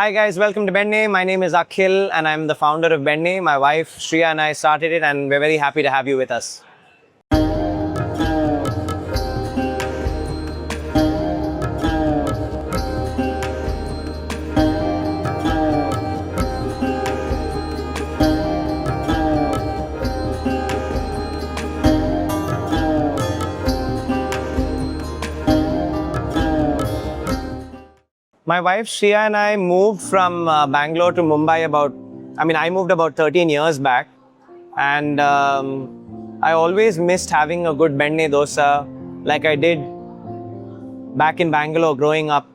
Hi guys, welcome to Benne. My name is Akhil and I'm the founder of Benne. My wife Shriya and I started it and we're very happy to have you with us. My wife Shriya and I moved from Bangalore to Mumbai I moved about 13 years back, and I always missed having a good Benne Dosa like I did back in Bangalore growing up.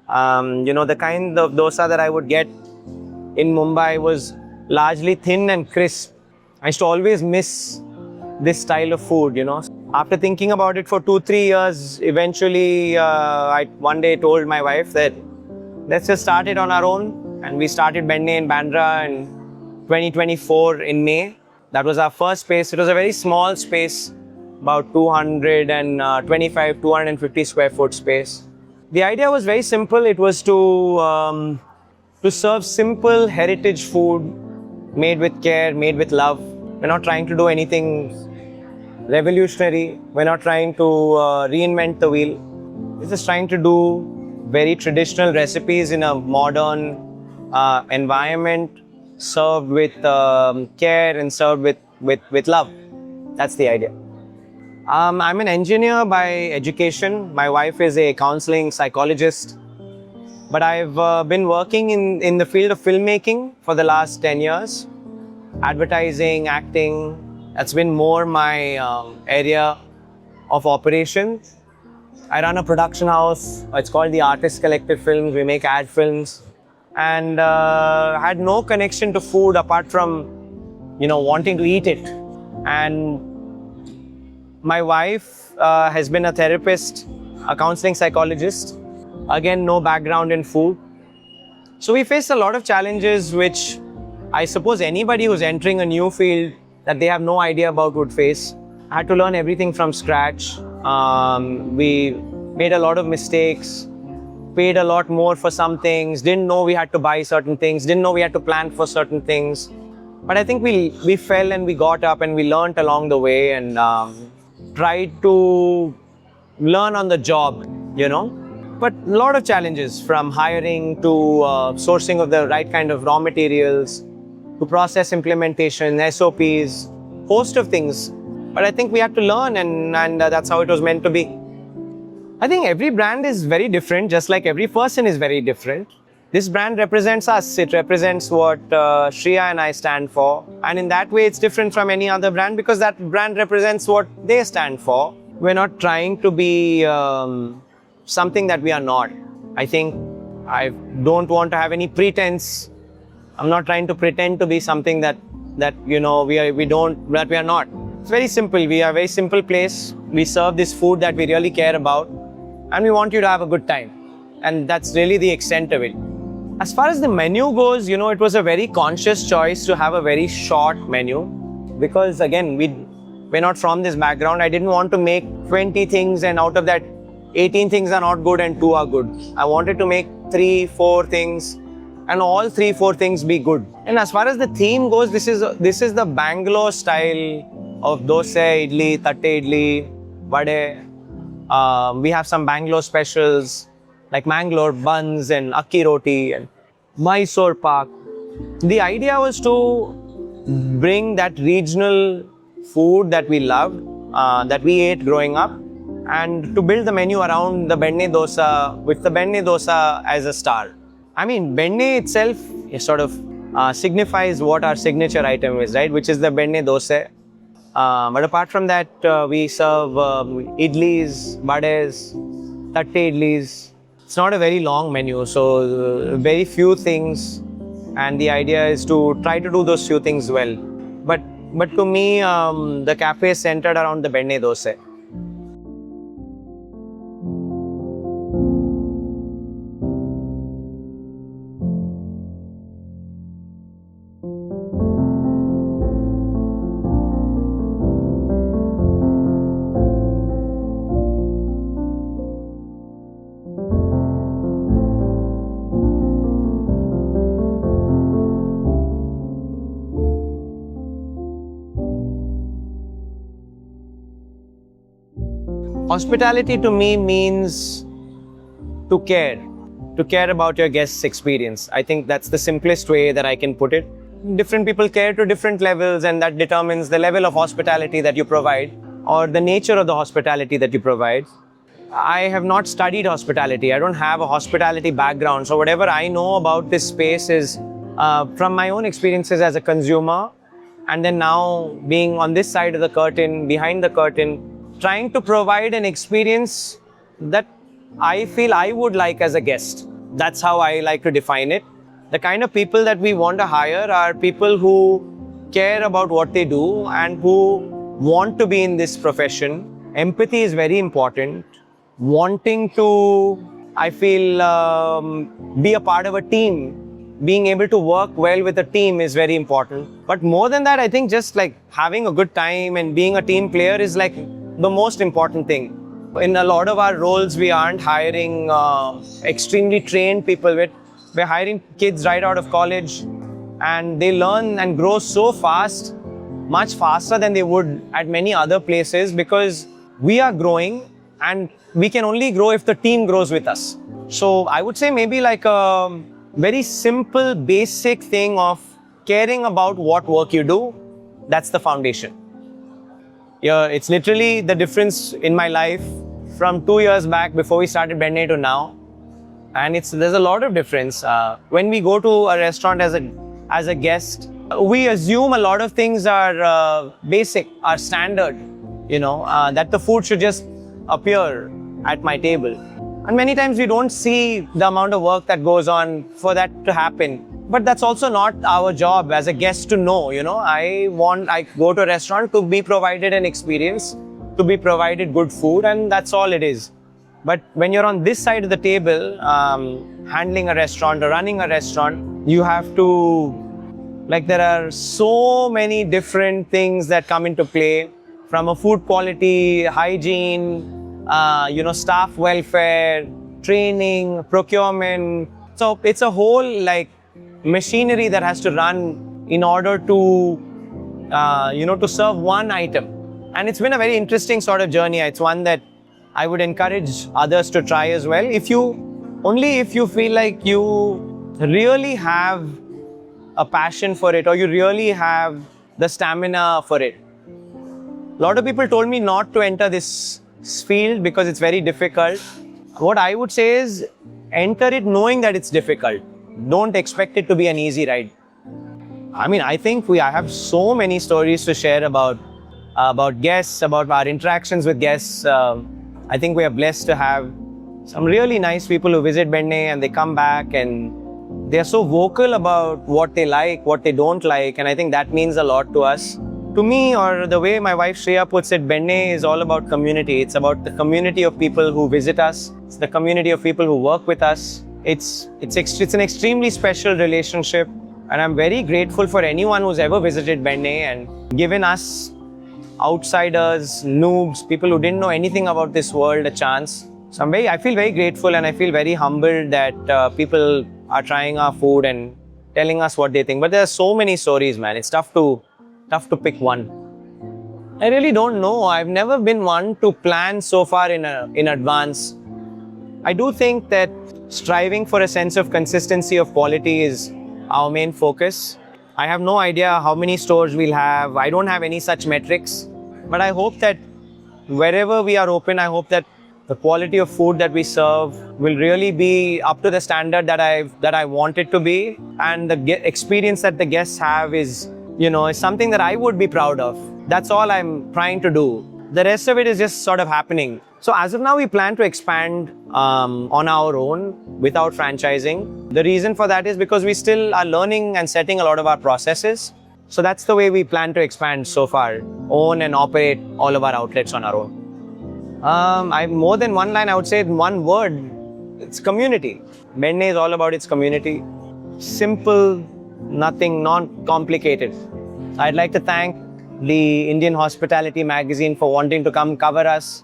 The kind of dosa that I would get in Mumbai was largely thin and crisp. I used to always miss this style of food. After thinking about it for 2-3 years, eventually I one day told my wife that let's just start it on our own. And we started Benne in Bandra in 2024 in May. That was our first space. It was a very small space, about 225, 250 square foot space. The idea was very simple. It was to serve simple heritage food made with care, made with love. We're not trying to do anything revolutionary. We're not trying to reinvent the wheel. We're just trying to do very traditional recipes in a modern environment, served with care and served with love. That's the idea. I'm an engineer by education. My wife is a counseling psychologist. But I've been working in the field of filmmaking for the last 10 years. Advertising, acting, that's been more my area of operation. I run a production house. It's called the Artist Collective Films. We make ad films. And had no connection to food apart from, wanting to eat it. And my wife has been a therapist, a counseling psychologist. Again, no background in food. So we faced a lot of challenges which I suppose anybody who's entering a new field that they have no idea about would face. I had to learn everything from scratch. We made a lot of mistakes, paid a lot more for some things, didn't know we had to buy certain things, didn't know we had to plan for certain things. But I think we fell and we got up and we learned along the way and tried to learn on the job, But a lot of challenges, from hiring to sourcing of the right kind of raw materials, to process implementation, SOPs, host of things. But I think we had to learn and that's how it was meant to be. I think every brand is very different, just like every person is very different. This brand represents us. It represents what Shriya and I stand for. And in that way, it's different from any other brand because that brand represents what they stand for. We're not trying to be something that we are not. I think I don't want to have any pretense. I'm not trying to pretend to be something that we are not. It's very simple. We are a very simple place. We serve this food that we really care about, and we want you to have a good time. And that's really the extent of it. As far as the menu goes, it was a very conscious choice to have a very short menu because, again, we're not from this background. I didn't want to make 20 things and out of that 18 things are not good and 2 are good. I wanted to make 3-4 things and all 3-4 things be good. And as far as the theme goes, this is the Bangalore style of dosa, idli, tatte idli, vade. We have some Bangalore specials like Mangalore buns and akki roti and Mysore pak. The idea was to bring that regional food that we loved, that we ate growing up, and to build the menu around the Benne Dosa, with the Benne Dosa as a star. Benne itself sort of signifies what our signature item is, right? Which is the Benne Dosa. But apart from that, we serve idlis, vades, tatte idlis. It's not a very long menu, so very few things. And the idea is to try to do those few things well. But to me, the cafe is centered around the Benne Dosa. Hospitality to me means to care about your guest's experience. I think that's the simplest way that I can put it. Different people care to different levels, and that determines the level of hospitality that you provide or the nature of the hospitality that you provide. I have not studied hospitality. I don't have a hospitality background. So whatever I know about this space is from my own experiences as a consumer, and then now being on this side of the curtain, behind the curtain, trying to provide an experience that I feel I would like as a guest. That's how I like to define it. The kind of people that we want to hire are people who care about what they do and who want to be in this profession. Empathy is very important. Wanting to, I feel, be a part of a team, being able to work well with a team is very important. But more than that, I think just like having a good time and being a team player is like the most important thing. In a lot of our roles, we aren't hiring extremely trained people. We're hiring kids right out of college, and they learn and grow so fast, much faster than they would at many other places, because we are growing and we can only grow if the team grows with us. So I would say maybe like a very simple, basic thing of caring about what work you do. That's the foundation. Yeah, it's literally the difference in my life from 2 years back before we started Benne to now. And there's a lot of difference. When we go to a restaurant as a guest, we assume a lot of things are basic, are standard, that the food should just appear at my table. And many times we don't see the amount of work that goes on for that to happen. But that's also not our job as a guest to know, I go to a restaurant to be provided an experience, to be provided good food, and that's all it is. But when you're on this side of the table, handling a restaurant or running a restaurant, you have to, there are so many different things that come into play, from a food quality, hygiene, staff welfare, training, procurement. So it's a whole machinery that has to run in order to, to serve one item. And it's been a very interesting sort of journey. It's one that I would encourage others to try as well. If you feel like you really have a passion for it, or you really have the stamina for it. A lot of people told me not to enter this field because it's very difficult. What I would say is enter it knowing that it's difficult. Don't expect it to be an easy ride. I think I have so many stories to share about guests, about our interactions with guests. I think we are blessed to have some really nice people who visit Benne and they come back and they are so vocal about what they like, what they don't like, and I think that means a lot to us. To me, or the way my wife Shriya puts it, Benne is all about community. It's about the community of people who visit us. It's the community of people who work with us. It's an extremely special relationship, and I'm very grateful for anyone who's ever visited Benne and given us outsiders, noobs, people who didn't know anything about this world a chance. So I feel very grateful, and I feel very humbled that people are trying our food and telling us what they think. But there are so many stories, man. It's tough to pick one. I really don't know. I've never been one to plan so far in advance. I do think that striving for a sense of consistency of quality is our main focus. I have no idea how many stores we'll have. I don't have any such metrics. But I hope that wherever we are open, I hope that the quality of food that we serve will really be up to the standard that I want it to be. And the experience that the guests have is something that I would be proud of. That's all I'm trying to do. The rest of it is just sort of happening. So as of now, we plan to expand on our own without franchising. The reason for that is because we still are learning and setting a lot of our processes. So that's the way we plan to expand so far. Own and operate all of our outlets on our own. I more than one line, I would say one word. It's community. Benne is all about its community. Simple, nothing, non-complicated. I'd like to thank the Indian Hospitality magazine for wanting to come cover us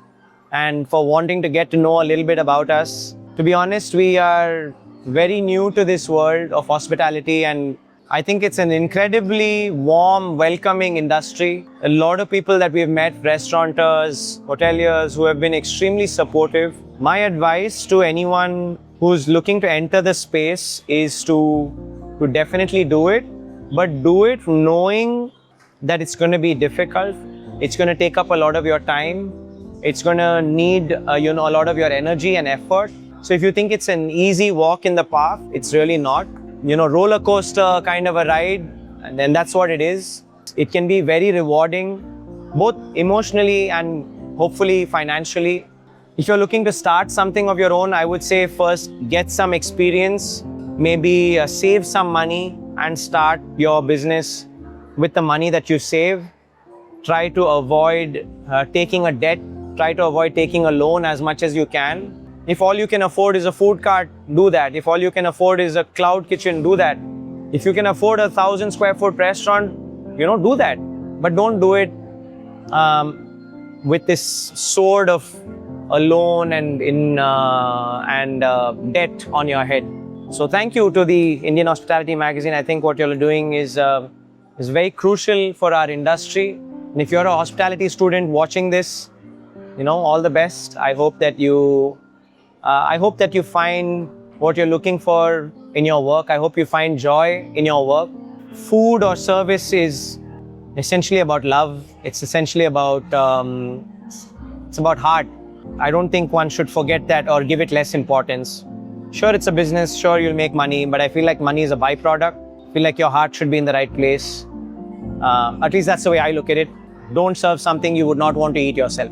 and for wanting to get to know a little bit about us. To be honest, we are very new to this world of hospitality, and I think it's an incredibly warm, welcoming industry. A lot of people that we've met, restaurateurs, hoteliers, who have been extremely supportive. My advice to anyone who's looking to enter the space is to definitely do it, but do it knowing that it's going to be difficult. It's going to take up a lot of your time. It's going to need, a lot of your energy and effort. So if you think it's an easy walk in the park, it's really not. Roller coaster kind of a ride, and then that's what it is. It can be very rewarding, both emotionally and hopefully financially. If you're looking to start something of your own, I would say first get some experience, maybe save some money and start your business with the money that you save. Try to avoid taking a debt, try to avoid taking a loan as much as you can. If all you can afford is a food cart, do that. If all you can afford is a cloud kitchen, do that. If you can afford a 1,000 square foot restaurant, do that. But don't do it with this sword of a loan and debt on your head. So thank you to the Indian Hospitality Magazine. I think what you're doing is very crucial for our industry. And if you're a hospitality student watching this, all the best. I hope that you find what you're looking for in your work. I hope you find joy in your work. Food or service is essentially about love. It's essentially about it's about heart. I don't think one should forget that or give it less importance. Sure, it's a business. Sure, you'll make money, but I feel like money is a byproduct. I feel like your heart should be in the right place. At least that's the way I look at it. Don't serve something you would not want to eat yourself.